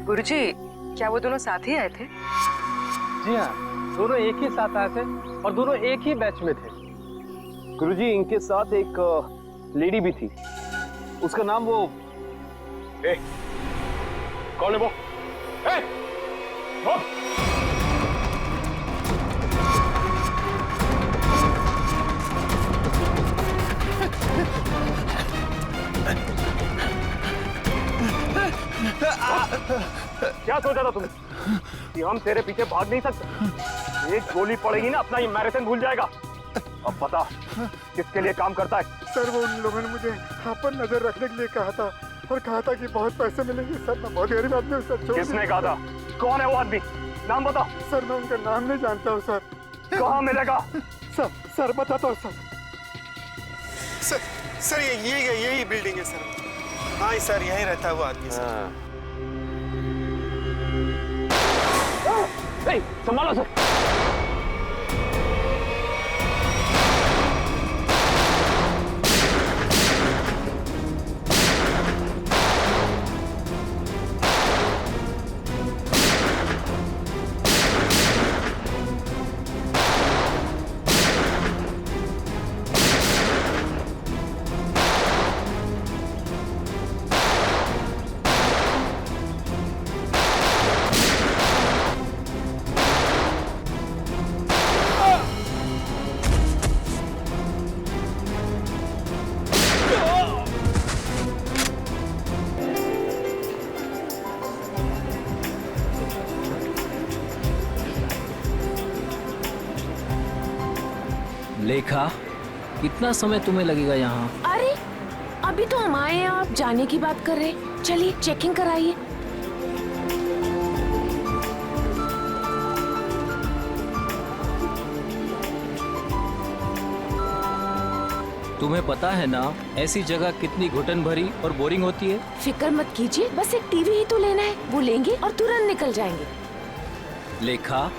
गुरुजी, क्या वो दोनों साथ ही आए थे? जी हाँ, दोनों एक ही साथ आए थे और दोनों एक ही बैच में थे। गुरुजी, इनके साथ एक लेडी भी थी, उसका नाम वो कौन है वो? वो? क्या सोचा था तुमने कि हम तेरे पीछे भाग नहीं सकते? एक गोली पड़ेगी ना, अपना ये मैराथन भूल जाएगा। अब बता, किसके लिए काम करता है? सर, वो उन लोगों ने मुझे यहाँ पर नजर रखने के लिए कहा था और कहा था कि बहुत पैसे मिलेंगे। सर, मैं बहुत गरीब आदमी हूँ सर। किसने कहा था? कौन है वो आदमी? नाम बता। सर, मैं उनका नाम नहीं जानता हूँ सर। कहाँ मिलेगा? सर बताता हूँ सर। सर यही बिल्डिंग है सर। हाँ सर, यहीं रहता है वो आदमी सर। संभालो सर। लेखा, कितना समय तुम्हें लगेगा यहाँ? अरे अभी तो हम आए हैं, आप जाने की बात कर रहे हैं। चलिए चेकिंग कराइए। तुम्हें पता है ना ऐसी जगह कितनी घुटन भरी और बोरिंग होती है? फिक्र मत कीजिए, बस एक टीवी ही तो लेना है, वो लेंगे और तुरंत निकल जाएंगे। लेखा,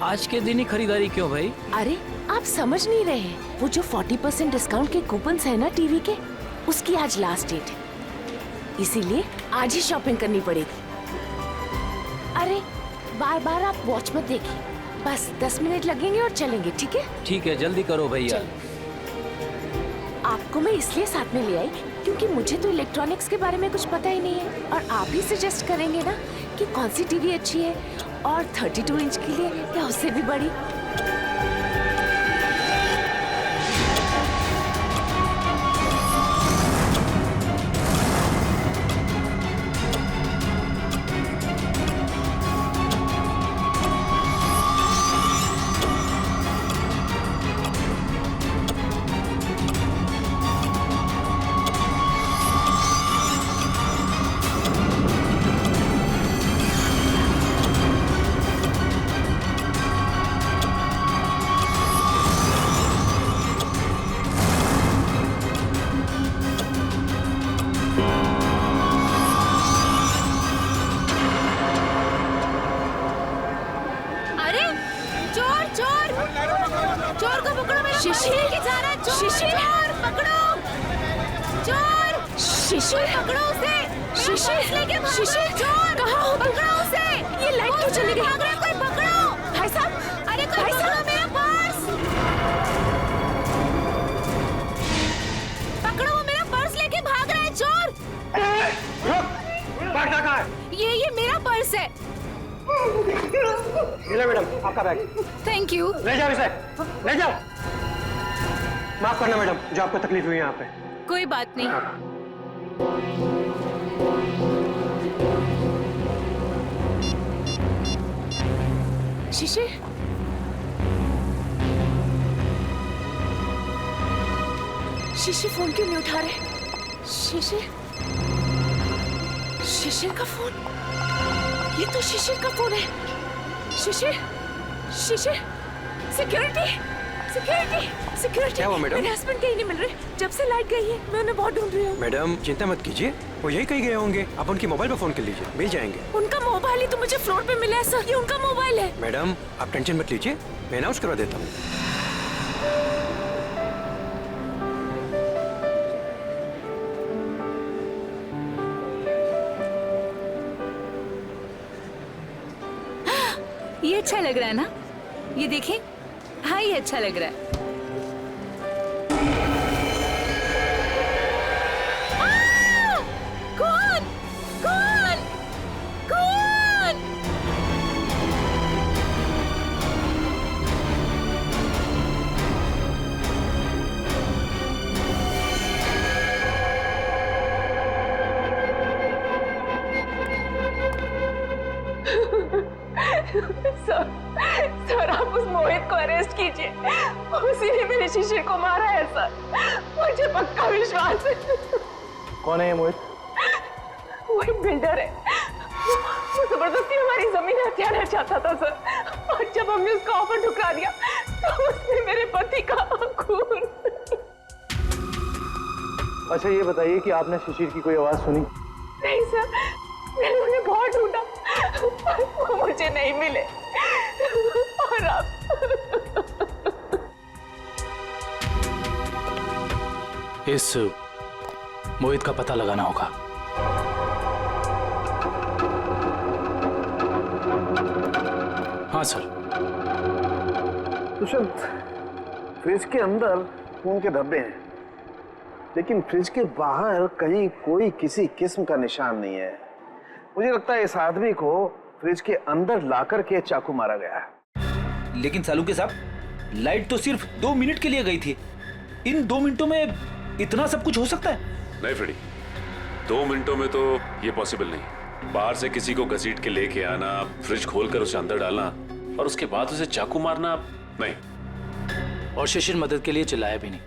आज के दिन ही खरीदारी क्यों भाई? अरे आप समझ नहीं रहे हैं, वो जो 40% डिस्काउंट के कूपन्स है ना टीवी के, उसकी आज लास्ट डेट है, इसीलिए आज ही शॉपिंग करनी पड़ेगी। अरे बार बार आप वॉच मत देखिए, बस 10 मिनट लगेंगे और चलेंगे, ठीक है? ठीक है, जल्दी करो भैया। आपको मैं इसलिए साथ में ले आई क्योंकि मुझे तो इलेक्ट्रॉनिक्स के बारे में कुछ पता ही नहीं है, और आप ही सजेस्ट करेंगे ना कि कौन सी टीवी अच्छी है, और 32 इंच के लिए या उससे भी बड़ी। शिशिर पकड़ो उसे। शिशिर चोर कहाँ हो? पकड़ो उसे। ये लाइट क्यों चली गई? भाग रहा है कोई, पकड़ो। भाई साहब, अरे कोई पकड़ो मेरा पर्स। पकड़ो, वो मेरा पर्स लेके भाग रहा है चोर। बैग कहाँ है? ये मेरा पर्स है। मिला मैडम, आपका बैग। Thank you. ले जाओ इसे, ले जाओ। माफ करना मैडम, जो आपको तकलीफ हुई यहाँ पे। कोई बात नहीं। शिशिर, शिशिर फोन क्यों नहीं उठा रहे? शिशिर का फोन, ये तो शिशिर का फोन है। शिशिर, सिक्योरिटी। क्या हुआ मैडम? मेरे हस्बैंड कहीं नहीं मिल रहे, जब से लाइट गई है मैं उन्हें बहुत ढूंढ रही हूँ। मैडम चिंता मत कीजिए, वो यही कहीं गए होंगे। आप उनके मोबाइल पर फोन कर लीजिए, मिल जाएंगे। उनका मोबाइल ही तो मुझे फ्लोर पे मिला है सर, ये उनका मोबाइल है। मैडम आप टेंशन मत लीजिए, मैं अनाउंस करवा देता हूँ। ये अच्छा लग रहा है ना? ये देखें। हाँ, ये अच्छा लग रहा है। कौन? कौन? कौन? सर आप उस मोहित को अरेस्ट कीजिए। उसी ने मेरे शिशिर को मारा है सर, मुझे पक्का विश्वास है। कौन है ये मोहित? वही बिल्डर है, वो जबरदस्ती हमारी जमीन हथियाना चाहता था सर, और जब हमने उसका ऑफर ठुकरा दिया तो उसने मेरे पति का खून। अच्छा ये बताइए कि आपने शिशिर की कोई आवाज सुनी? नहीं सर, मैंने उन्हें बहुत ढूंढा, वो मुझे नहीं मिले। और आप इस मोहित का पता लगाना होगा। हाँ सर। दुष्यंत, फ्रिज के अंदर खून के धब्बे हैं, लेकिन फ्रिज के बाहर कहीं कोई किसी किस्म का निशान नहीं है। मुझे लगता है इस आदमी को फ्रिज के अंदर लाकर के चाकू मारा गया है। लेकिन सालुके साहब, लाइट तो सिर्फ 2 मिनट के लिए गई थी। इन 2 मिनटों में इतना सब कुछ हो सकता है? नहीं फ्रेडी, 2 मिनटों में तो ये पॉसिबल नहीं। बाहर से किसी को घसीट के लेके आना, फ्रिज खोलकर उसे अंदर डालना और उसके बाद उसे चाकू मारना, नहीं। और शिशिर मदद के लिए चिल्लाया भी नहीं।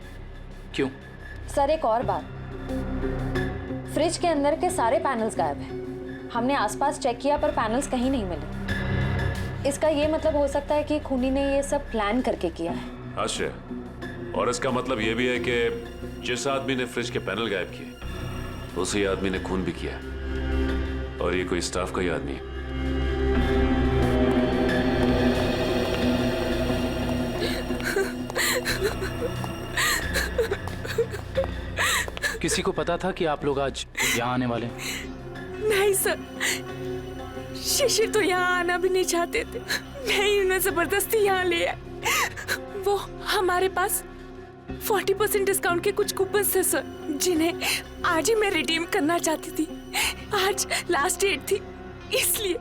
क्यों? सर एक और बात, फ्रिज के अंदर के सारे पैनल्स गायब हैं। हमने आसपास चेक किया पर पैनल्स कहीं नहीं मिले। इसका ये मतलब हो सकता है कि खूनी ने ये सब प्लान करके किया है। अच्छा, और इसका मतलब ये भी है कि जिस आदमी ने फ्रिज के पैनल गायब किए, उसी आदमी ने खून भी किया, और ये कोई स्टाफ का ही आदमी है। किसी को पता था कि आप लोग आज यहाँ आने वाले हैं? नहीं सर, शिशिर तो यहाँ आना भी नहीं चाहते थे, नहीं उन्हें जबरदस्ती यहाँ ले आए। वो हमारे पास 40% डिस्काउंट के कुछ कूपन थे सर, जिन्हें आज ही मैं रिडीम करना चाहती थी। आज लास्ट डेट थी, इसलिए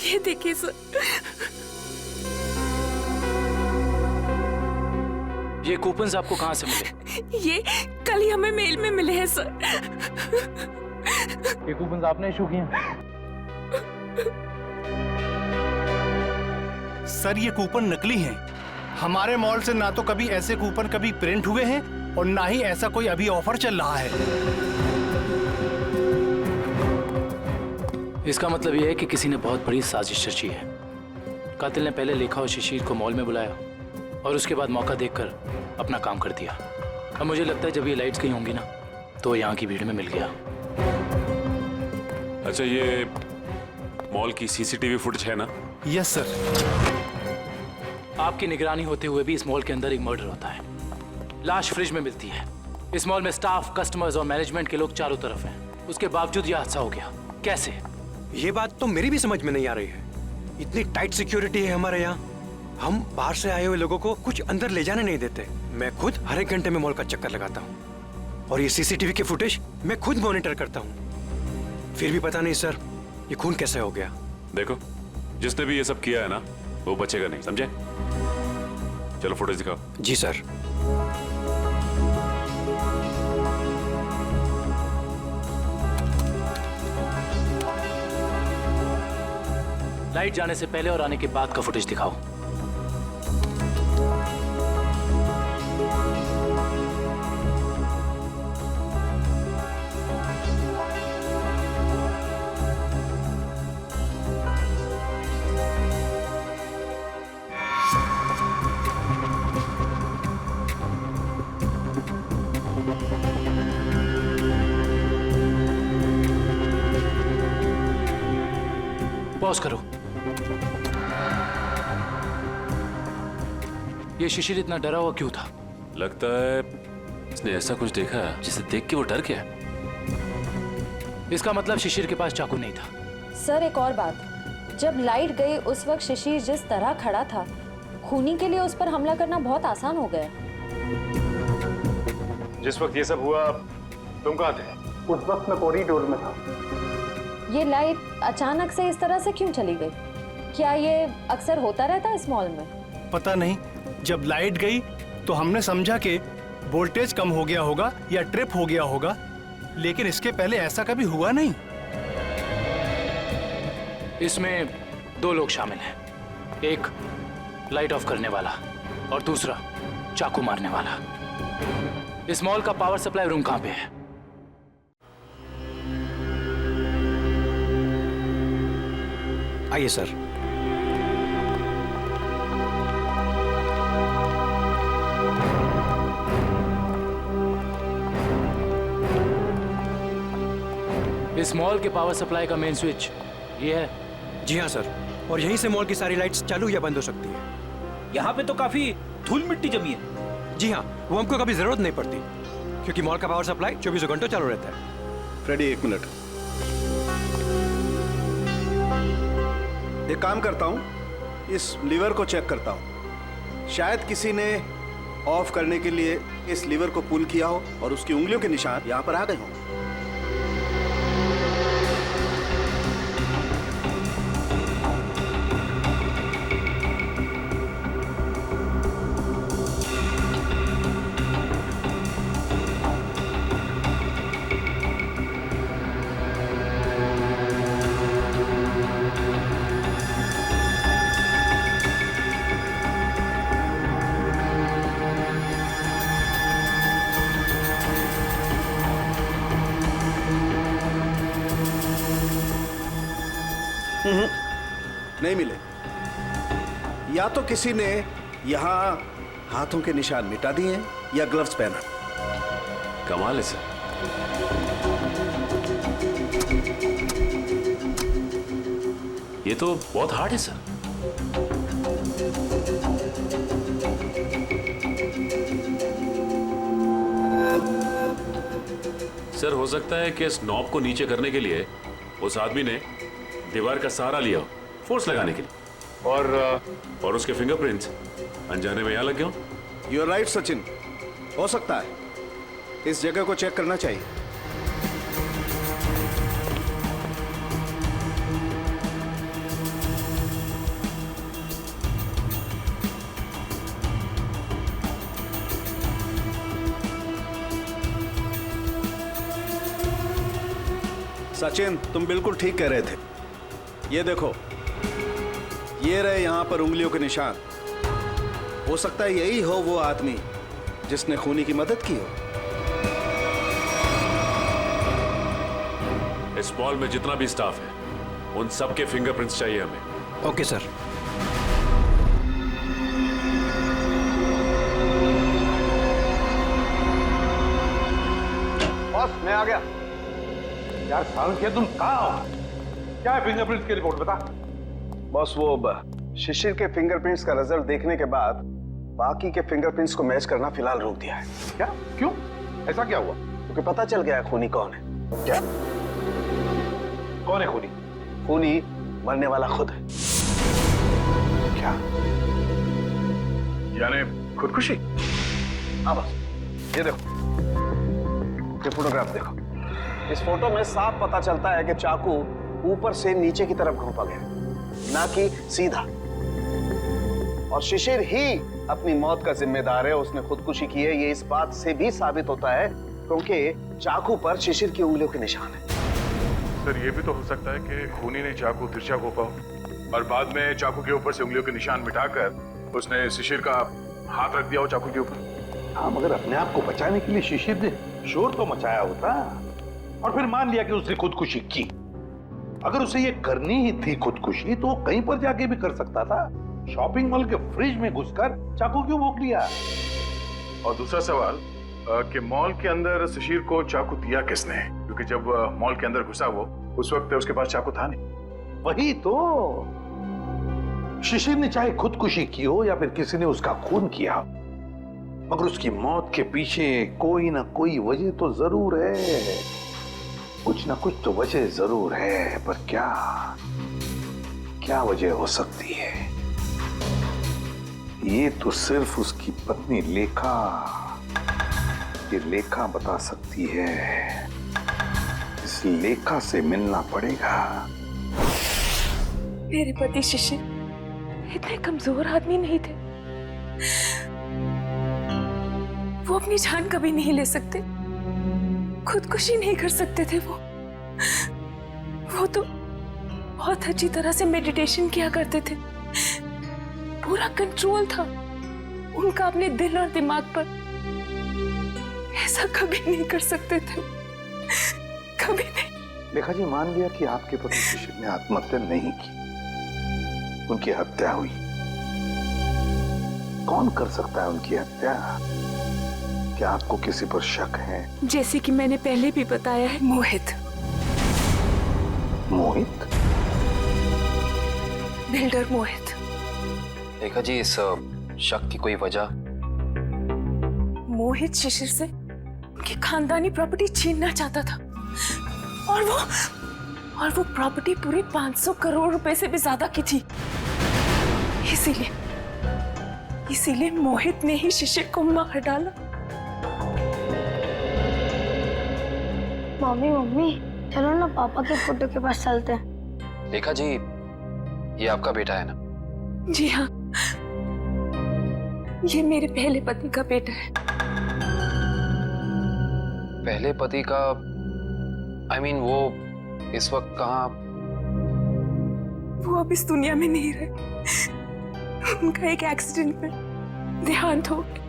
ये देखिए सर। ये कूपन्स आपको कहाँ से मिले? ये कल ही हमें मेल में मिले हैं सर। ये कूपन आपने इशू किए? सर ये कूपन नकली हैं। हमारे मॉल से ना तो कभी ऐसे कूपन कभी प्रिंट हुए हैं और ना ही ऐसा कोई अभी ऑफर चल रहा है। इसका मतलब यह है कि किसी ने बहुत बड़ी साजिश रची है। कातिल ने पहले लेखा और शिशिर को मॉल में बुलाया और उसके बाद मौका देखकर अपना काम कर दिया। अब मुझे लगता है जब ये लाइट्स गई होंगी ना, तो यहाँ की भीड़ में मिल गया। अच्छा, ये मॉल की सीसीटीवी फुटेज है ना? Yes sir. आपकी निगरानी होते हुए भी इस मॉल के अंदर एक मर्डर होता है। लाश फ्रिज में मिलती है। इस मॉल में स्टाफ, कस्टमर्स और मैनेजमेंट के लोग चारों तरफ हैं। उसके बावजूद यह हादसा हो गया। कैसे? ये बात तो मेरी भी समझ में नहीं आ रही है। इतनी टाइट सिक्योरिटी है हमारे यहाँ, हम बाहर से आए हुए लोगों को कुछ अंदर ले जाने नहीं देते। मैं खुद हर एक घंटे में मॉल का चक्कर लगाता हूँ और ये सीसीटीवी की फुटेज मैं खुद मॉनिटर करता हूँ। फिर भी पता नहीं सर, ये खून कैसे हो गया। देखो, जिसने भी ये सब किया है ना, वो बचेगा नहीं, समझे? चलो फुटेज दिखाओ। जी सर। लाइट जाने से पहले और आने के बाद का फुटेज दिखाओ। पॉज करो। ये शिशिर इतना डरा हुआ क्यों था? लगता है इसने ऐसा कुछ देखा जिसे देख के वो डर गया। इसका मतलब शिशिर के पास चाकू नहीं था। सर एक और बात, जब लाइट गई उस वक्त शिशिर जिस तरह खड़ा था, खूनी के लिए उस पर हमला करना बहुत आसान हो गया। जिस वक्त ये सब हुआ तुम कहाँ थे? उस वक्त मैं कॉरिडोर में था। ये लाइट अचानक से इस तरह से क्यों चली गई? क्या ये अक्सर होता रहता है इस मॉल में? पता नहीं, जब लाइट गई तो हमने समझा कि वोल्टेज कम हो गया होगा या ट्रिप हो गया होगा, लेकिन इसके पहले ऐसा कभी हुआ नहीं। इसमें 2 लोग शामिल हैं, एक लाइट ऑफ करने वाला और दूसरा चाकू मारने वाला। इस मॉल का पावर सप्लाई रूम कहां पे है? आइए सर। इस मॉल के पावर सप्लाई का मेन स्विच ये है? जी हाँ सर, और यहीं से मॉल की सारी लाइट्स चालू या बंद हो सकती है। यहाँ पे तो काफी धूल मिट्टी जमी है। जी हाँ, वो हमको कभी जरूरत नहीं पड़ती क्योंकि मॉल का पावर सप्लाई 24 घंटों चालू रहता है। Freddy, 1 minute. एक काम करता हूँ, इस लीवर को चेक करता हूँ। शायद किसी ने ऑफ करने के लिए इस लीवर को पुल किया हो और उसकी उंगलियों के निशान यहाँ पर आ गए हों। नहीं मिले। या तो किसी ने यहाँ हाथों के निशान मिटा दिए हैं या ग्लव्स पहना। कमाल है सर। ये तो बहुत हार्ड है सर। सर हो सकता है कि इस नॉब को नीचे करने के लिए उस आदमी ने दीवार का सहारा लिया, फोर्स लगाने के लिए, और उसके फिंगरप्रिंट्स अनजाने में यहाँ लग गए। यू आर राइट सचिन, हो सकता है। इस जगह को चेक करना चाहिए। सचिन, तुम बिल्कुल ठीक कह रहे थे। ये देखो, ये रहे यहां पर उंगलियों के निशान। हो सकता है यही हो वो आदमी जिसने खूनी की मदद की हो। इस मॉल में जितना भी स्टाफ है उन सबके फिंगरप्रिंट्स चाहिए हमें। Okay sir. बॉस, मैं आ गया। यार सांख्य, तुम कहाँ हो? क्या है फिंगरप्रिंट्स की रिपोर्ट, बता। बॉस, वो शिशिर के फिंगरप्रिंट्स का रिजल्ट देखने के बाद बाकी के फिंगरप्रिंट्स को मैच करना फिलहाल रोक दिया है। क्या? क्यों? ऐसा क्या हुआ? क्योंकि पता चल गया है खूनी कौन है। क्या? कौन है खूनी? खूनी मरने वाला खुद है। क्या? यानी खुदकुशी? हाँ बस, ये देखो, ये फोटोग्राफ देखो। इस फोटो में साफ पता चलता है कि चाकू ऊपर से नीचे की तरफ घुमा गया, ना कि सीधा। और शिशिर ही अपनी मौत का जिम्मेदार है, उसने खुदकुशी की है। ये इस बात से भी साबित होता है क्योंकि चाकू पर शिशिर की उंगलियों के निशान है। सर, ये भी तो हो सकता है कि खूनी ने चाकू तिरछा घोंपा और बाद में चाकू के ऊपर से उंगलियों के निशान मिटाकर उसने शिशिर का हाथ रख दिया हो चाकू के ऊपर। हाँ, मगर अपने आप को बचाने के लिए शिशिर ने शोर तो मचाया होता, और फिर मान लिया कि उसने खुदकुशी की। अगर उसे ये करनी ही थी खुदकुशी, तो वो कहीं पर जाके भी कर सकता था। शॉपिंग मॉल के फ्रिज में घुसकर चाकू क्यों भोंक लिया? और दूसरा सवाल कि मॉल के अंदर शिशिर को चाकू दिया किसने? क्योंकि जब मॉल के अंदर घुसा वो, उस वक्त उसके पास चाकू था नहीं। वही तो, शिशिर ने चाहे खुदकुशी की हो या फिर किसी ने उसका खून किया, मगर उसकी मौत के पीछे कोई ना कोई वजह तो जरूर है। कुछ ना कुछ तो वजह जरूर है, पर क्या क्या वजह हो सकती है? ये तो सिर्फ उसकी पत्नी लेखा, ये लेखा बता सकती है। इस लेखा से मिलना पड़ेगा। मेरे पति शिशिर इतने कमजोर आदमी नहीं थे। वो अपनी जान कभी नहीं ले सकते, खुदकुशी नहीं कर सकते थे। वो तो बहुत अच्छी तरह से मेडिटेशन किया करते थे, पूरा कंट्रोल था उनका अपने दिल और दिमाग पर। ऐसा कभी नहीं कर सकते थे, कभी नहीं। लेखा जी, मान लिया कि आपके पति शिशिर ने आत्महत्या नहीं की, उनकी हत्या हुई। कौन कर सकता है उनकी हत्या? क्या आपको किसी पर शक है? जैसे कि मैंने पहले भी बताया है, मोहित। मोहित? बिल्डर मोहित। देखा जी, इस शक की कोई वजह? मोहित शिशिर से उनकी खानदानी प्रॉपर्टी छीनना चाहता था, और वो प्रॉपर्टी पूरे 500 करोड़ रुपए से भी ज्यादा की थी। इसीलिए मोहित ने ही शिशिर को मार डाला। मम्मी चलो ना पापा के फोटो के पास चलते हैं। देखा जी, ये आपका बेटा है ना? जी हाँ, ये मेरे पहले पति का बेटा है। पहले पति का? I mean, वो इस वक्त कहाँ? वो अब इस दुनिया में नहीं रहे। उनका एक एक्सीडेंट में देहांत हो गया।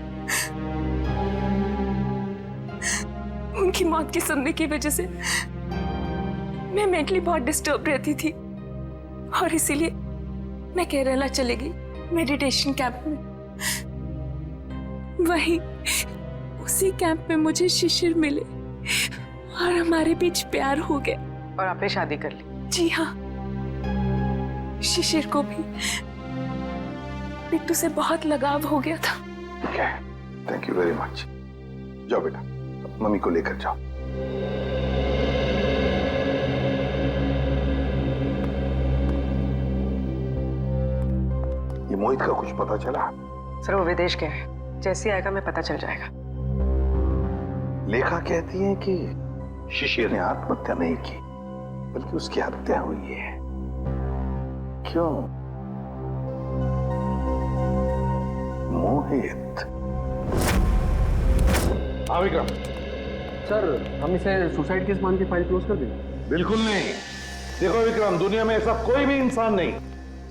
उनकी मौत के सुनने की वजह से मैं मेंटली बहुत डिस्टर्ब रहती थी, और इसीलिए मैं केरला चली गई मेडिटेशन कैंप में। वहीं उसी कैंप में मुझे शिशिर मिले और हमारे बीच प्यार हो गया। और आपने शादी कर ली? जी हाँ, शिशिर को भी बिट्टू से बहुत लगाव हो गया था। Thank you very much. जाओ बेटा, मम्मी को लेकर जाओ। ये मोहित का कुछ पता चला? सर, वो विदेश गया है, जैसे आएगा मैं पता चल जाएगा। लेखा कहती है कि शिशिर ने आत्महत्या नहीं की, बल्कि उसकी हत्या हुई है। क्यों? मोहित। हाँ विक्रम। सर, हम इसे सुसाइड केस मान के फाइल क्लोज कर दें? बिल्कुल नहीं। देखो विक्रम, दुनिया में ऐसा कोई भी इंसान नहीं,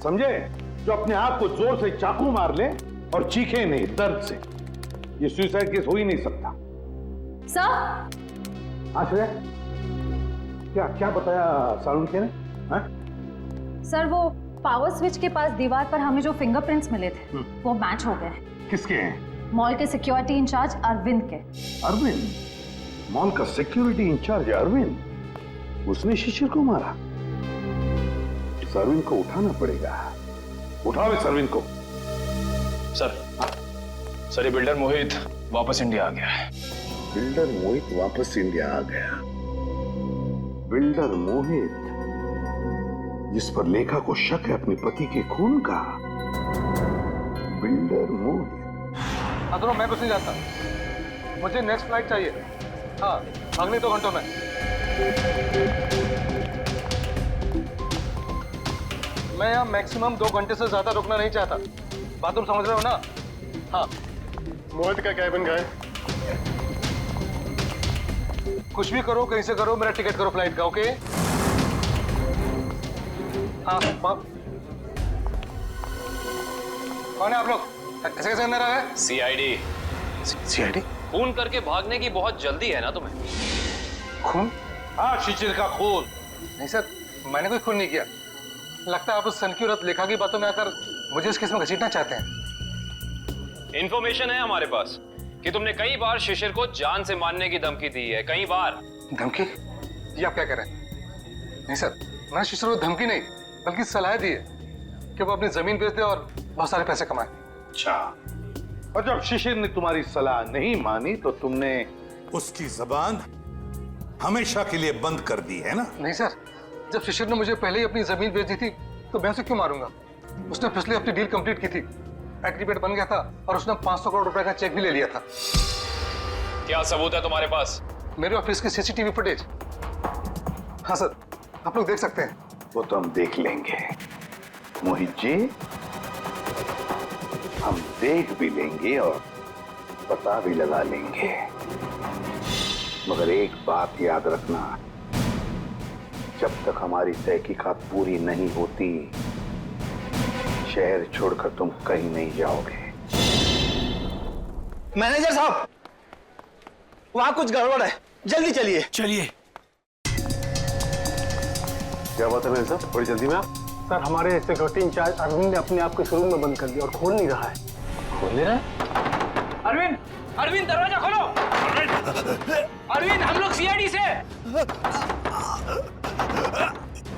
समझे, जो अपने आप को जोर से चाकू मार ले और चीखे नहीं दर्द से। ये सुसाइड केस हो ही नहीं सकता। सर। हाँ श्रेया, क्या क्या बताया सालुंखे ने? हाँ? सर, वो पावर स्विच के पास दीवार पर हमें जो फिंगरप्रिंट्स मिले थे वो मैच हो गए। किसके हैं? मॉल के सिक्योरिटी इंचार्ज अरविंद के। अरविंद? मॉल का सिक्योरिटी इंचार्ज अरविंद? उसने शिशिर को मारा? इस अरविंद को उठाना पड़ेगा। उठाओ इस अरविंद को। सर, सर, ये बिल्डर मोहित वापस इंडिया आ गया है। बिल्डर मोहित वापस इंडिया आ गया? बिल्डर मोहित, जिस पर लेखा को शक है अपने पति के खून का। बिल्डर मोहित। अदरो, मैं कुछ नहीं जानता, मुझे नेक्स्ट फ्लाइट चाहिए। हाँ, अगले 2 घंटों में। मैं यहाँ मैक्सिमम 2 घंटे से ज्यादा रुकना नहीं चाहता। बात तुम समझ रहे हो ना? हाँ। मोहित का कैबिन का है? कुछ भी करो, कहीं से करो, मेरा टिकट करो फ्लाइट का, ओके? हाँ, कौन है आप लोग? ऐसे कैसे अंदर आए? सीआईडी। सीआईडी? खून करके भागने की बहुत जल्दी है ना तुम्हें? खून? हाँ, शिशिर का खून। नहीं सर, मैंने कोई खून नहीं किया। लगता है आप उस सन की औरत लेखा की बातों में आकर मुझे इस केस में घसीटना चाहते हैं। इंफॉर्मेशन है हमारे पास कि तुमने कई बार शिशिर को जान से मारने की धमकी दी है, कई बार। धमकी? ये आप क्या कह रहे हैं? नहीं सर, मैंने शिशिर को धमकी नहीं, बल्कि सलाह दी है कि वो अपनी जमीन बेच दे और बहुत सारे पैसे कमाए। अच्छा, और जब शिशिर ने तुम्हारी सलाह नहीं मानी तो तुमने उसकी जबान हमेशा के लिए बंद कर दी है ना? नहीं सर, जब शिशिर ने मुझे पहले ही अपनी जमीन बेच दी थी तो मैं उसे क्यों मारूंगा? उसने पिछले हफ्ते डील कंप्लीट की थी, एग्रीमेंट बन गया था और उसने 500 करोड़ रुपए का चेक भी ले लिया था। क्या सबूत है तुम्हारे पास? मेरे ऑफिस की सीसीटीवी फुटेज। हाँ सर, आप लोग देख सकते हैं। वो तो हम देख लेंगे मोहित जी, हम देख भी लेंगे और पता भी लगा लेंगे, मगर एक बात याद रखना, जब तक हमारी तहकीकात पूरी नहीं होती शहर छोड़कर तुम कहीं नहीं जाओगे। मैनेजर साहब, वहां कुछ गड़बड़ है, जल्दी चलिए। चलिए। क्या बात है मैनेजर साहब, बड़ी जल्दी में आप? सर, हमारे सिक्योरिटी इंचार्ज अरविंद ने अपने आप को इस रूम में बंद कर दिया और खोल नहीं रहा है। खोल नहीं रहा है? अरविंद, अरविंद दरवाजा खोलो। अरविंद, हम लोग सीआईडी से।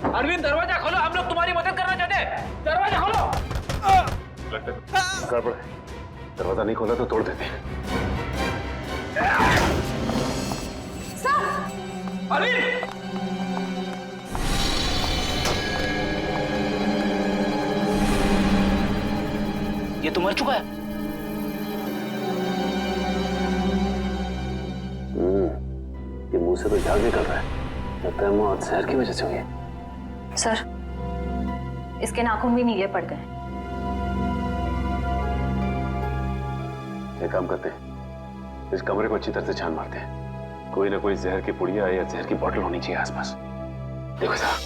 अरविंद दरवाजा खोलो, हम लोग तुम्हारी मदद करना चाहते हैं। दरवाजा खोलो। गड़बड़ है, दरवाजा नहीं खोला तो तोड़ देते हैं। अरविंद, ये तो मर चुका है। ये मुंह से तो झाग निकल रहा है, लगता है मौत जहर की वजह से हुई है। सर, इसके नाखून भी नीले पड़ गए। एक काम करते हैं, इस कमरे को अच्छी तरह से छान मारते हैं, कोई ना कोई जहर की पुड़िया या जहर की बोतल होनी चाहिए आसपास। देखो साहब।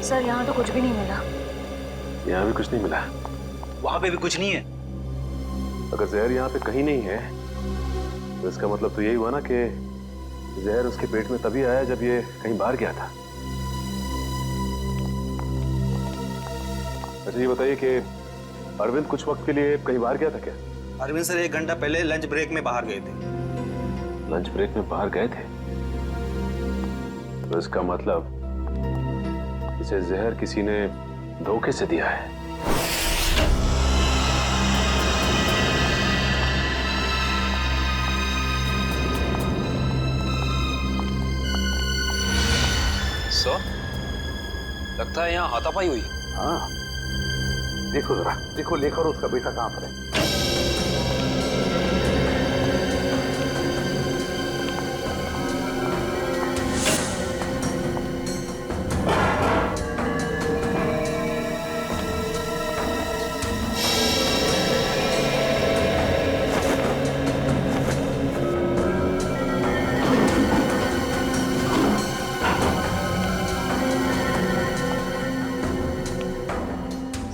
सर, यहाँ तो कुछ भी नहीं मिला। यहाँ भी कुछ नहीं मिला? वहां पे भी कुछ नहीं है। अगर जहर यहाँ पे कहीं नहीं है तो इसका मतलब तो यही हुआ ना कि जहर उसके पेट में तभी आया जब ये कहीं बाहर गया था। अच्छा ये बताइए कि अरविंद कुछ वक्त के लिए कहीं बाहर गया था क्या? अरविंद सर 1 घंटा पहले लंच ब्रेक में बाहर गए थे। लंच ब्रेक में बाहर गए थे? तो इसका मतलब इसे जहर किसी ने धोखे से दिया है। सर, लगता है यहाँ हाथापाई हुई। हाँ, देखो जरा, देखो लेखा और उसका बेटा कहाँ पर है।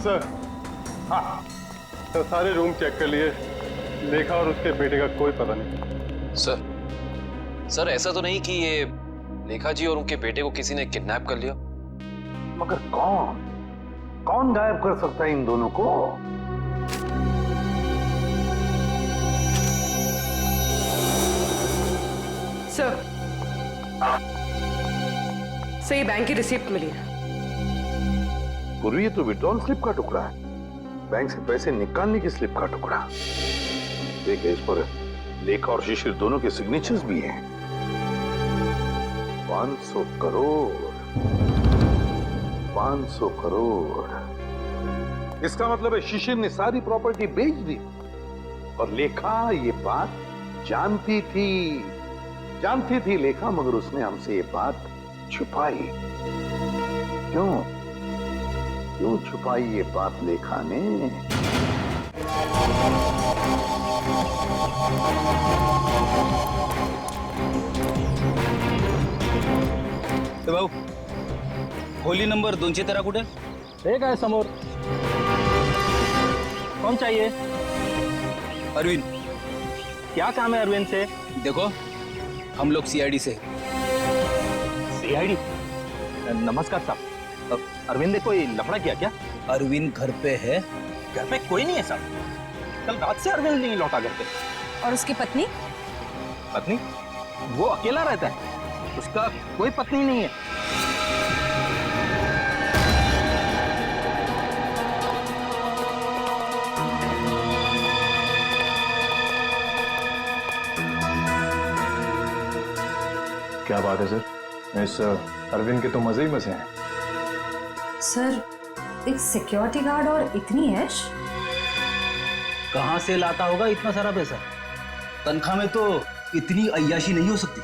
सर, हाँ, तो सारे रूम चेक कर लिए, लेखा और उसके बेटे का कोई पता नहीं। सर ऐसा तो नहीं कि ये लेखा जी और उनके बेटे को किसी ने किडनैप कर लिया? मगर कौन गायब कर सकता है इन दोनों को? सर, ये बैंक की रिसिप्ट मिली है। पूर्वी, ये तो विड्रॉल स्लिप का टुकड़ा है, बैंक से पैसे निकालने की स्लिप का टुकड़ा। देखिए, इस पर लेखा और शिशिर दोनों के सिग्नेचर्स भी हैं। 500 करोड़, 500 करोड़। इसका मतलब है शिशिर ने सारी प्रॉपर्टी बेच दी और लेखा ये बात जानती थी लेखा, मगर उसने हमसे ये बात छुपाई। क्यों छुपाई ये बात लेखा ने? भाऊ खोली नंबर 213 कुठे? हे काय समोर. कौन चाहिए? अरविंद. क्या काम है अरविंद से? देखो हम लोग सीआईडी से. सीआईडी? नमस्कार साहब. अरविंद ने कोई लफड़ा किया क्या? अरविंद घर पे है. घर पे कोई नहीं है साहब. कल रात से अरविंद नहीं लौटा घर पे. और उसकी पत्नी? पत्नी? वो अकेला रहता है. उसका कोई पत्नी नहीं है. क्या बात है सर, इस अरविंद के तो मजे ही मजे हैं. सर, एक सिक्योरिटी गार्ड और इतनी ऐश? कहां से लाता होगा इतना सारा पैसा? तनख्वाह में तो इतनी अय्याशी नहीं हो सकती.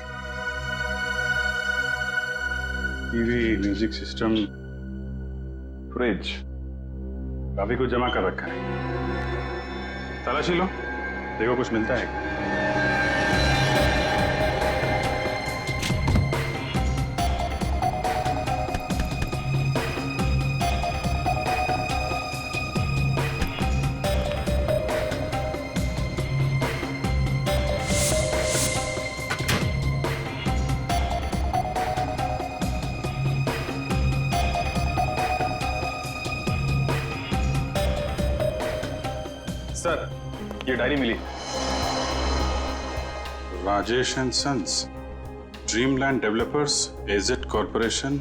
टीवी, म्यूजिक सिस्टम, फ्रिज, काफी कुछ जमा कर रखा है. तलाशी लो, देखो कुछ मिलता है. सर, ये डायरी मिली. Rajesh and sons, Dreamland developers, AZ corporation,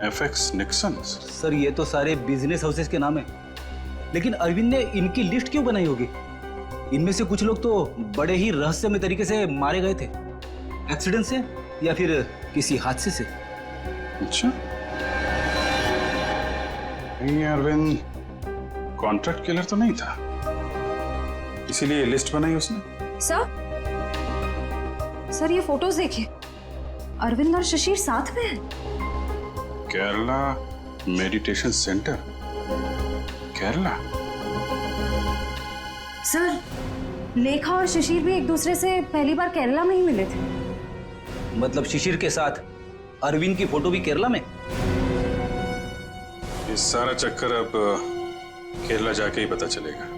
FX Nixons. Sir ये तो सारे बिजनेस हाउसेस के नाम है, लेकिन अरविंद ने इनकी लिस्ट क्यों बनाई होगी? इनमें से कुछ लोग तो बड़े ही रहस्यमय तरीके से मारे गए थे, एक्सीडेंट से या फिर किसी हादसे से. अच्छा, ये अरविंद कॉन्ट्रैक्ट किलर तो नहीं था, इसीलिए लिस्ट बनाई उसने. सर ये फोटोज देखिए, अरविंद और शिशिर साथ में हैं. Kerala meditation centre, Kerala. Sir, लेखा और शिशिर भी एक दूसरे से पहली बार केरला में ही मिले थे. मतलब शिशिर के साथ अरविंद की फोटो भी केरला में? ये सारा चक्कर अब केरला जाके ही पता चलेगा.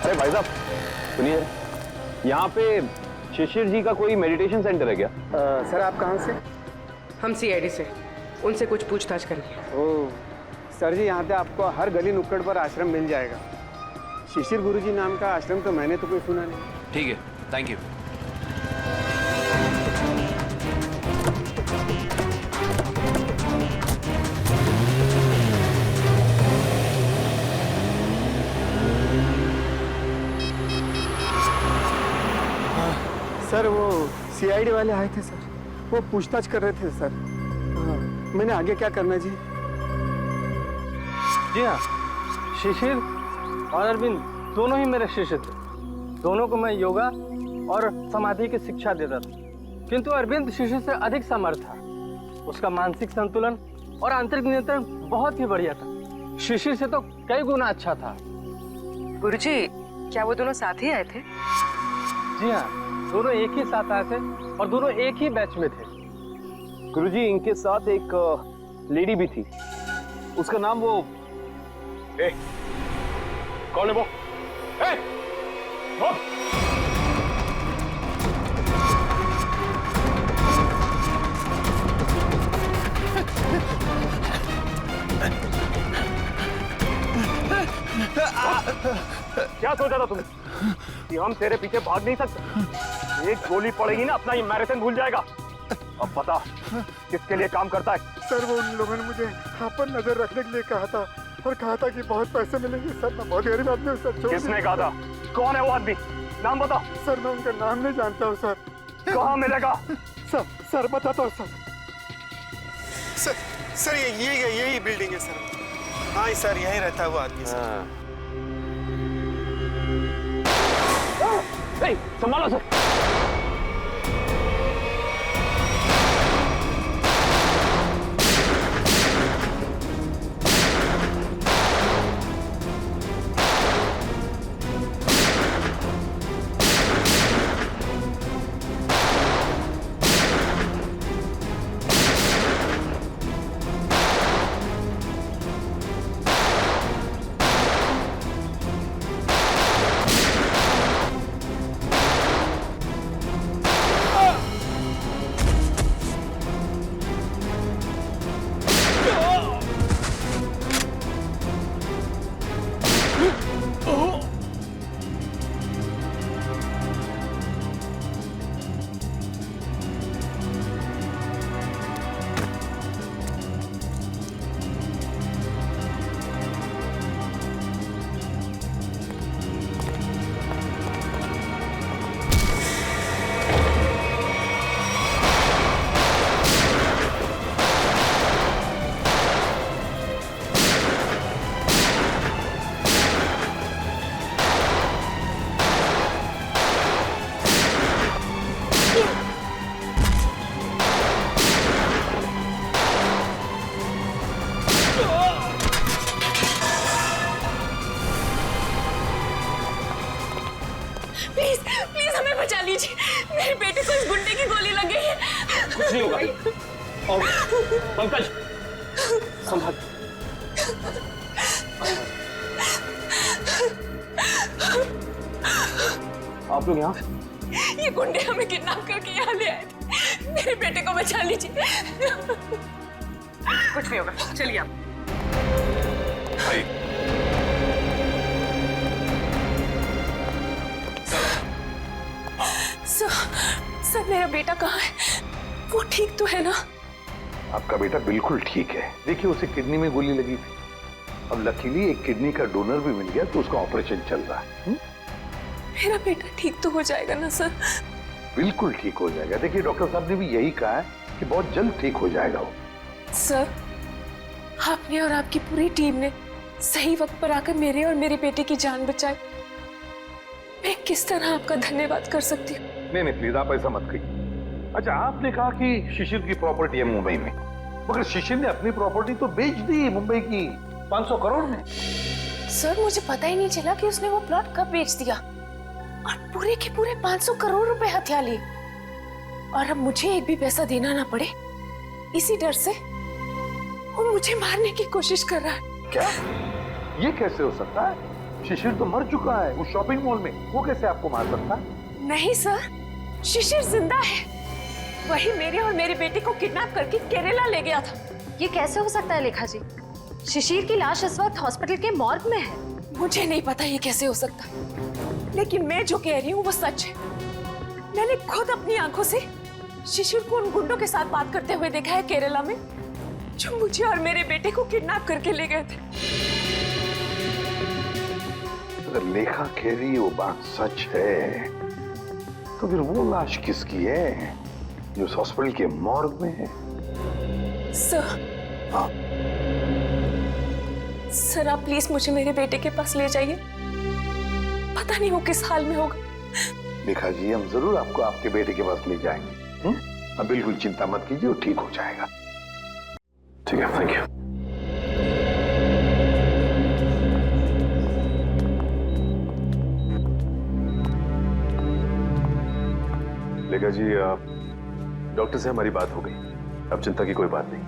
अरे भाई साहब सुनिए, यहाँ पे शिशिर जी का कोई मेडिटेशन सेंटर है क्या? सर आप कहाँ से? हम सीआईडी से. उनसे कुछ पूछताछ करनी है. ओह सर जी, यहाँ पे आपको हर गली नुक्कड़ पर आश्रम मिल जाएगा. शिशिर गुरुजी नाम का आश्रम तो मैंने तो कोई सुना नहीं. ठीक है, थैंक यू. सर वो सीआईडी वाले आए थे सर, वो पूछताछ कर रहे थे सर. मैंने आगे क्या करना जी? जी हाँ, शिशिर और अरविंद दोनों ही मेरे शिष्य थे. दोनों को मैं योगा और समाधि की शिक्षा देता था, किंतु अरविंद शिशिर से अधिक समर्थ था. उसका मानसिक संतुलन और आंतरिक नियंत्रण बहुत ही बढ़िया था. शिशिर से तो कई गुना अच्छा था. गुरुजी, क्या वो दोनों साथ ही आए थे? जी हाँ, दोनों एक ही साथ आए थे और दोनों एक ही बैच में थे. गुरुजी, इनके साथ एक लेडी भी थी, उसका नाम वो कौन है वो? वो? क्या सोचा था तुमने कि हम तेरे पीछे भाग नहीं सकते? एक गोली पड़ेगी ना, अपना ये मैराथन भूल जाएगा. अब बता किसके लिए काम करता है? सर वो उन लोगों ने मुझे यहाँ पर नजर रखने के लिए कहा था और कहा था कि बहुत पैसे मिलेंगे सर। मैं बहुत गरीब आदमी हूँ सर। किसने कहा था? कौन है वो आदमी? नाम बता। सर मैं उनका नाम नहीं जानता हूँ सर। कहाँ मिलेगा? सर बताता हूँ सर। सर यही बिल्डिंग है सर। हाँ सर यहीं रहता है वो आदमी सर। संभालो सर। प्लीज हमें बचा लीजिए। मेरे बेटे को इस गुंडे की गोली लग गई है। कुछ नहीं होगा। और पंकज संभाल। आप लोग यहाँ? ये गुंडे हमें किडनैप करके यहाँ ले आए थे। मेरे बेटे को बचा लीजिए। कुछ नहीं होगा, चलिए आप। सर मेरा बेटा कहाँ है? वो ठीक तो है ना? आपका बेटा बिल्कुल ठीक है। देखिए उसे किडनी में गोली लगी थी। अब लकीली एक किडनी का डोनर भी मिल गया तो उसका ऑपरेशन चल रहा है। मेरा बेटा ठीक तो हो जाएगा ना सर? बिल्कुल ठीक हो जाएगा। देखिए डॉक्टर साहब ने भी यही कहा है कि बहुत जल्द ठीक हो जाएगा वो। सर आपने और आपकी पूरी टीम ने सही वक्त पर आकर मेरे और मेरे बेटे की जान बचाई। मैं किस तरह आपका धन्यवाद कर सकती हूँ? नहीं प्लीज आप ऐसा मत कहिए। अच्छा आपने कहा कि शिशिर की प्रॉपर्टी है मुंबई में, मगर शिशिर ने अपनी प्रॉपर्टी तो बेच दी मुंबई की 500 करोड़ में। सर मुझे पता ही नहीं चला कि उसने वो प्लॉट कब बेच दिया और पूरे के पूरे 500 करोड़ रुपए हथिया लिए। और अब मुझे एक भी पैसा देना ना पड़े इसी डर से वो मुझे मारने की कोशिश कर रहा है। क्या? ये कैसे हो सकता है? शिशिर तो मर चुका है उस शॉपिंग मॉल में, वो कैसे आपको मार सकता है? नहीं सर, शिशिर जिंदा है। वही मेरे और मेरे बेटे को किडनैप करके केरला ले गया था। ये कैसे हो सकता है लेखा जी? शिशिर की लाश इस वक्त हॉस्पिटल के मॉर्ग में है। मुझे नहीं पता ये कैसे हो सकता है, लेकिन मैं जो कह रही हूँ वो सच है। मैंने खुद अपनी आंखों से शिशिर को उन गुंडों के साथ बात करते हुए देखा है केरला में, जो मुझे और मेरे बेटे को किडनैप करके ले गए थे। अगर लेखा कह रही वो बात सच है तो फिर वो लाश किसकी है जो उस हॉस्पिटल के मॉर्ग में है? सर आप प्लीज मुझे मेरे बेटे के पास ले जाइए। पता नहीं वो किस हाल में होगा। लेखा जी हम जरूर आपको आपके बेटे के पास ले जाएंगे। अब बिल्कुल चिंता मत कीजिए, वो ठीक हो जाएगा। ठीक है, थैंक यू। लेखा जी डॉक्टर से हमारी बात हो गई, अब चिंता की कोई बात नहीं।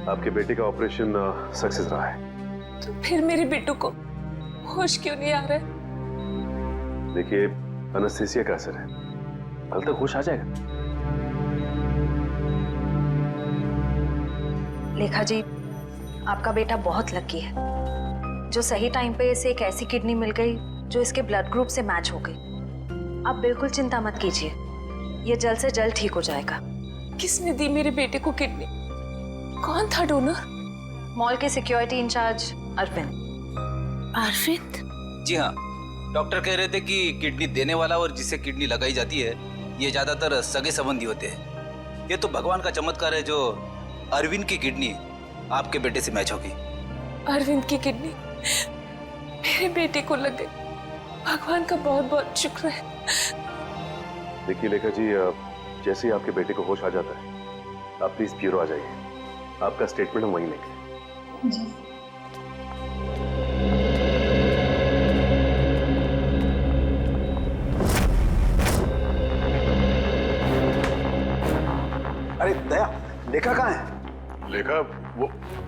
आपके बेटे का ऑपरेशन सक्सेस रहा है। तो फिर मेरे बेटू को होश क्यों नहीं आ रहा है? देखिए एनेस्थीसिया का असर है, कल तक होश आ जाएगा। लेखा जी आपका बेटा बहुत लकी है जो सही टाइम पे इसे एक ऐसी किडनी मिल गई जो इसके ब्लड ग्रुप से मैच हो गई। आप बिल्कुल चिंता मत कीजिए, ये जल्द से जल्द ठीक हो जाएगा। किसने दी मेरे बेटे को किडनी? कौन था डोनर? मॉल के सिक्योरिटी इंचार्ज अरविंद। अरविंद? जी हाँ, डॉक्टर कह रहे थे कि किडनी देने वाला और जिसे किडनी लगाई जाती है ये ज्यादातर सगे संबंधी होते हैं। ये तो भगवान का चमत्कार है जो अरविंद की किडनी आपके बेटे से मैच होगी। अरविंद की किडनी मेरे बेटे को लग गई। भगवान का बहुत बहुत शुक्र है। देखिए लेखा जी, जैसे ही आपके बेटे को होश आ जाता है आप प्लीज ब्यूरो आ जाइए। आपका स्टेटमेंट हम वहीं लेंगे। जी। अरे दया, लेखा कहाँ है? लेखा वो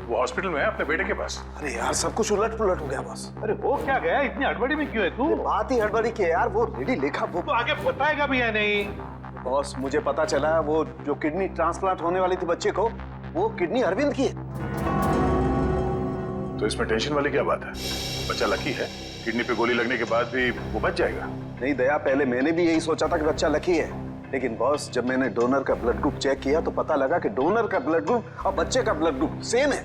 हॉस्पिटल में है अपने बेटे के पास। अरे यार सब कुछ उलट पुलट हो गया बॉस। अरे वो क्या गया, इतनी हड़बड़ी में क्यों है तू? बात ही हड़बड़ी की है यार। वो लेडी लेखा वो तो आगे बताएगा भी या नहीं? बॉस मुझे पता चला वो जो किडनी ट्रांसप्लांट होने वाली थी बच्चे को, वो किडनी अरविंद की है। तो इसमें टेंशन वाली क्या बात है? बच्चा लकी है, किडनी पे गोली लगने के बाद भी वो बच जाएगा। नहीं दया, पहले मैंने भी यही सोचा था कि बच्चा लकी है, लेकिन बॉस जब मैंने डोनर का ब्लड ग्रुप चेक किया तो पता लगा कि डोनर का ब्लड ग्रुप और बच्चे का ब्लड ग्रुप सेम है।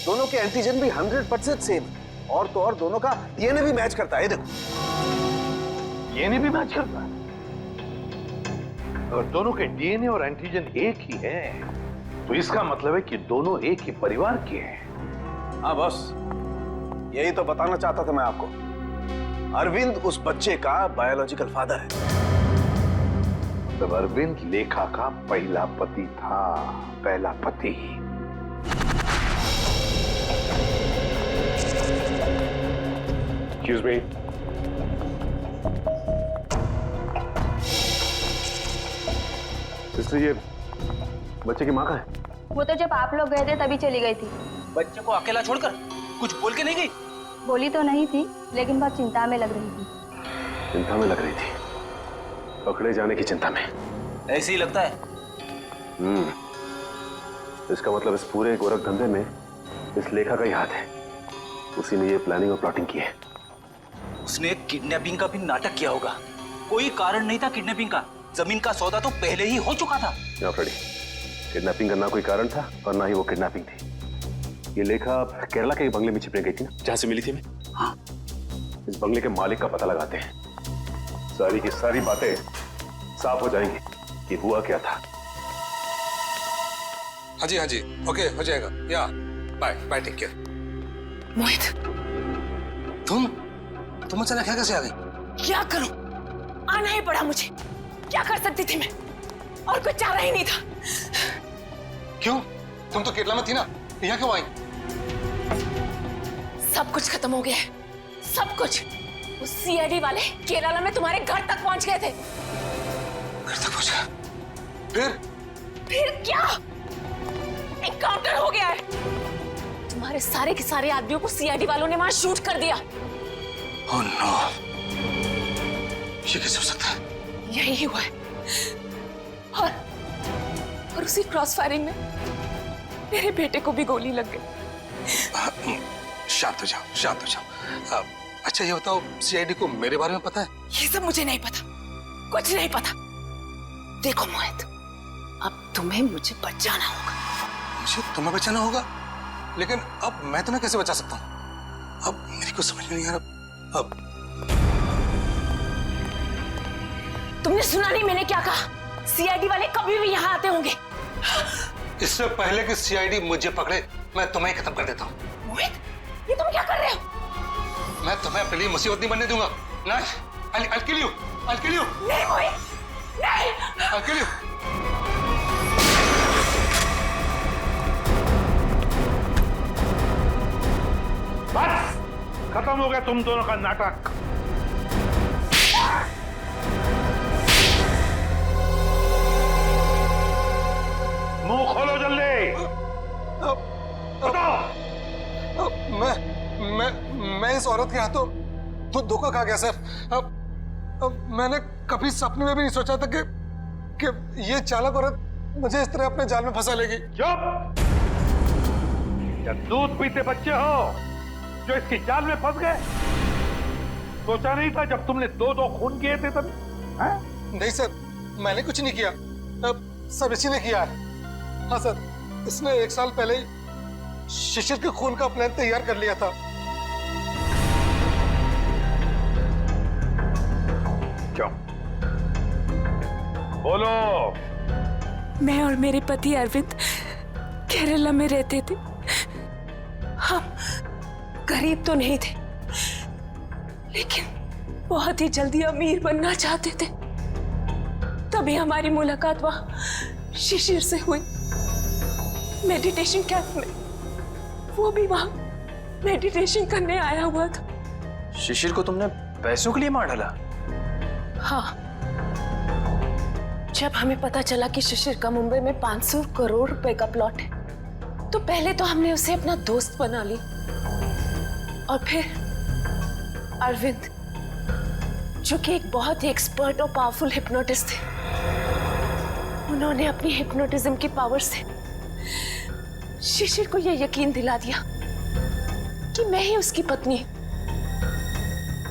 दोनों के एंटीजन भी 100% सेम है, और तो और दोनों का डीएनए भी मैच करता है। देखो डीएनए भी मैच करता है, और दोनों के डीएनए और एंटीजन एक ही है, तो इसका मतलब है कि दोनों एक ही परिवार के हैं। हाँ बॉस, यही तो बताना चाहता था मैं आपको। अरविंद उस बच्चे का बायोलॉजिकल फादर है। तब अरविंद लेखा का पहला पति था, पहला पति। Excuse me. सिस्टर, ये बच्चे की माँ कहाँ है? वो तो जब आप लोग गए थे तभी चली गई थी। बच्चे को अकेला छोड़कर कुछ बोल के नहीं गई? बोली तो नहीं थी, लेकिन बहुत चिंता में लग रही थी। चिंता में लग रही थी? पकड़े जाने की चिंता में? ऐसे ही लगता है। इसका मतलब इस पूरे गोरख धंधे में इस लेखा का ही हाथ है। उसी ने ये प्लानिंग और प्लॉटिंग की है। उसने किडनैपिंग का भी नाटक किया होगा। कोई कारण नहीं था किडनैपिंग का। जमीन का सौदा तो पहले ही हो चुका था। फ्रेडी, किडनैपिंग का ना कोई कारण था और ना ही वो किडनैपिंग थी। ये लेखा केरला के बंगले में छिपने गई थी ना, जहां से मिली थी मैं। हाँ, इस बंगले के मालिक का पता लगाते हैं। सारी की सारी बातें साफ हो जाएंगी कि हुआ क्या था। हाँ जी, ओके हो जाएगा। या बाय बाय, टेक केयर। मोहित, तुम अचानक यहाँ कैसे आ गई? क्या करूं? आना ही पड़ा मुझे। क्या कर सकती थी मैं? और कुछ चारा ही नहीं था। क्यों? तुम तो केरला में थी ना, यहाँ क्यों आई? सब कुछ खत्म हो गया है, सब कुछ। उस सीआईडी वाले केरला में तुम्हारे घर तक पहुंच गए थे। घर तक पहुंचा? फिर क्या? एनकाउंटर हो गया है। तुम्हारे सारे के सारे आदमियों को सीआईडी वालों ने वहां शूट कर दिया। ओह नो, ये कैसे हो सकता है? यही हुआ है। और उसी क्रॉस फायरिंग में मेरे बेटे को भी गोली लग गई। शांत हो जाओ। अच्छा ये बताओ, सीआईडी को मेरे बारे में पता है? ये सब मुझे नहीं पता, कुछ नहीं पता। देखो मोहित, अब तुम्हें मुझे बचाना होगा। मुझे तुम्हें बचाना होगा? लेकिन अब मैं तुम्हें कैसे बचा सकता हूँ? अब मेरी कुछ समझ में नहीं आ रहा। अब तुमने सुना नहीं मैंने क्या कहा? सीआईडी वाले कभी भी यहाँ आते होंगे। इससे पहले कि सीआईडी मुझे पकड़े, मैं तुम्हें खत्म कर देता हूँ। मोहित, ये तुम क्या कर रहे हो? मैं तुम्हें अपने लिए मुसीबत नहीं बनने दूंगा। नहीं, I'll kill you. नहीं मोहित, नहीं। I'll kill you. बस खत्म हो गया तुम दोनों का नाटक। मुंह खोलो जल्दी। बताओ। मैं इस औरत के हाथों तो धोखा खा गया सर। अब मैंने कभी सपने में भी नहीं सोचा था कि ये चालाक औरत मुझे इस तरह अपने जाल में फंसा लेगी। चुप! क्या दूध पीते बच्चे हो जो इसकी जाल में फंस गए? सोचा नहीं था जब तुमने दो खून किए थे तब? नहीं सर, मैंने कुछ नहीं किया। अब सब इसी ने किया है। हाँ सर, इसने 1 साल पहले ही शिशिर के खून का प्लान तैयार कर लिया था। क्यों? बोलो। मैं और मेरे पति अरविंद केरला में रहते थे। हम गरीब तो नहीं थे, लेकिन बहुत ही जल्दी अमीर बनना चाहते थे। तभी हमारी मुलाकात वहां शिशिर से हुई, मेडिटेशन कैंप में। वो भी वहां मेडिटेशन करने आया हुआ था। शिशिर को तुमने पैसों के लिए मार डाला? हाँ, जब हमें पता चला कि शिशिर का मुंबई में 500 करोड़ रुपए का प्लॉट है, तो पहले तो हमने उसे अपना दोस्त बना ली, और फिर अरविंद, जो कि एक बहुत ही एक्सपर्ट और पावरफुल हिप्नोटिस्ट थे, उन्होंने अपनी हिप्नोटिज्म की पावर से शिशिर को यह यकीन दिला दिया कि मैं ही उसकी पत्नी हूं।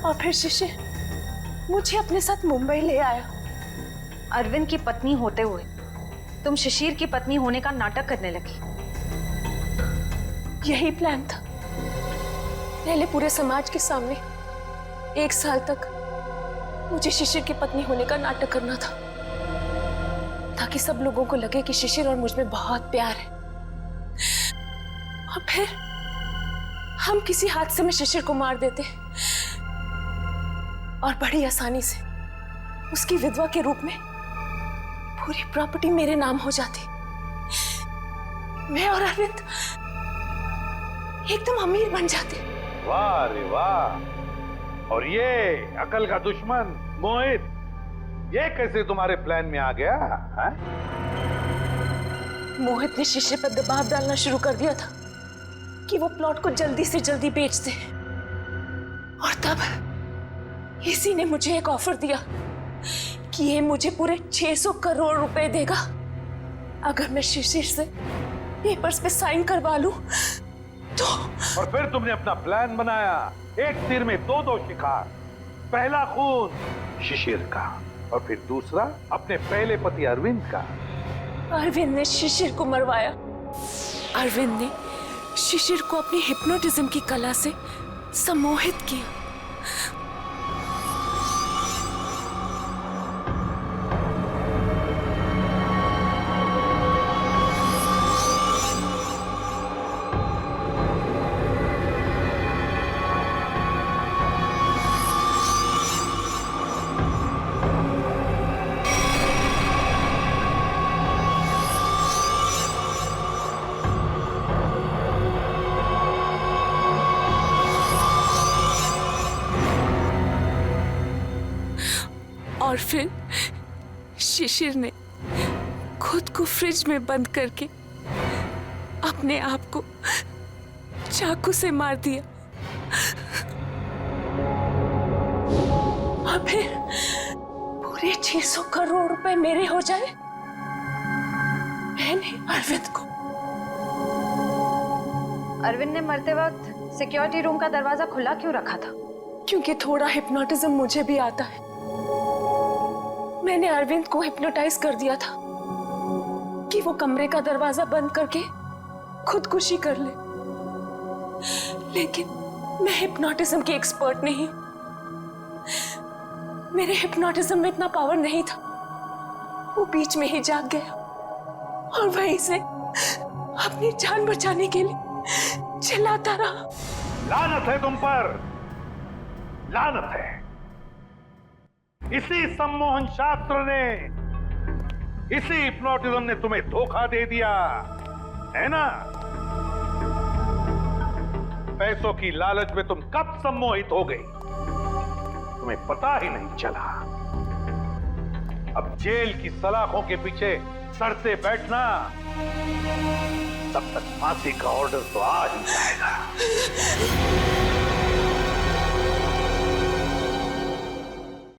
और फिर शिशिर मुझे अपने साथ मुंबई ले आया। अरविंद की पत्नी होते हुए तुम शिशिर की पत्नी होने का नाटक करने लगी। यही प्लान था। पहले पूरे समाज के सामने 1 साल तक मुझे शिशिर की पत्नी होने का नाटक करना था, ताकि सब लोगों को लगे कि शिशिर और मुझ में बहुत प्यार है। और फिर हम किसी हादसे में शिशिर को मार देते और बड़ी आसानी से उसकी विधवा के रूप में पूरी प्रॉपर्टी मेरे नाम हो जाती। मैं और अरविंद एकदम अमीर बन जाते। वाह रे वाह! और ये अकल का दुश्मन मोहित, ये कैसे तुम्हारे प्लान में आ गया? है? मोहित ने शिशिर पर दबाव डालना शुरू कर दिया था कि वो प्लॉट को जल्दी से जल्दी बेच दे। और तब इसी ने मुझे एक ऑफर दिया कि ये मुझे पूरे 600 करोड़ रुपए देगा अगर मैं शिशिर से पेपर्स पे साइन करवा लूं तो। और फिर तुमने अपना प्लान बनाया, एक तीर में 2 शिकार। पहला खून शिशिर का, और फिर दूसरा अपने पहले पति अरविंद का। अरविंद ने शिशिर को मरवाया। अरविंद ने शिशिर को अपनी हिप्नोटिज्म की कला से सम्मोहित किया। और फिर शिशिर ने खुद को फ्रिज में बंद करके अपने आप को चाकू से मार दिया। और फिर पूरे 600 करोड़ रुपए मेरे हो जाए। मैंने अरविंद को। अरविंद ने मरते वक्त सिक्योरिटी रूम का दरवाजा खुला क्यों रखा था? क्योंकि थोड़ा हिप्नोटिज्म मुझे भी आता है। मैंने अरविंद को हिप्नोटाइज कर दिया था कि वो कमरे का दरवाजा बंद करके खुदकुशी कर ले। लेकिन मैं हिप्नोटिज्म की एक्सपर्ट नहीं। मेरे हिप्नोटिज्म में इतना पावर नहीं था। वो बीच में ही जाग गया और वहीं से अपनी जान बचाने के लिए चिल्लाता रहा। लानत है तुम पर, लानत है। इसी सम्मोहन शास्त्र ने, इसी हिप्नोटिज्म ने तुम्हें धोखा दे दिया है ना? पैसों की लालच में तुम कब सम्मोहित हो गई, तुम्हें पता ही नहीं चला। अब जेल की सलाखों के पीछे सर से बैठना, तब तक फांसी का ऑर्डर तो आ ही जाएगा।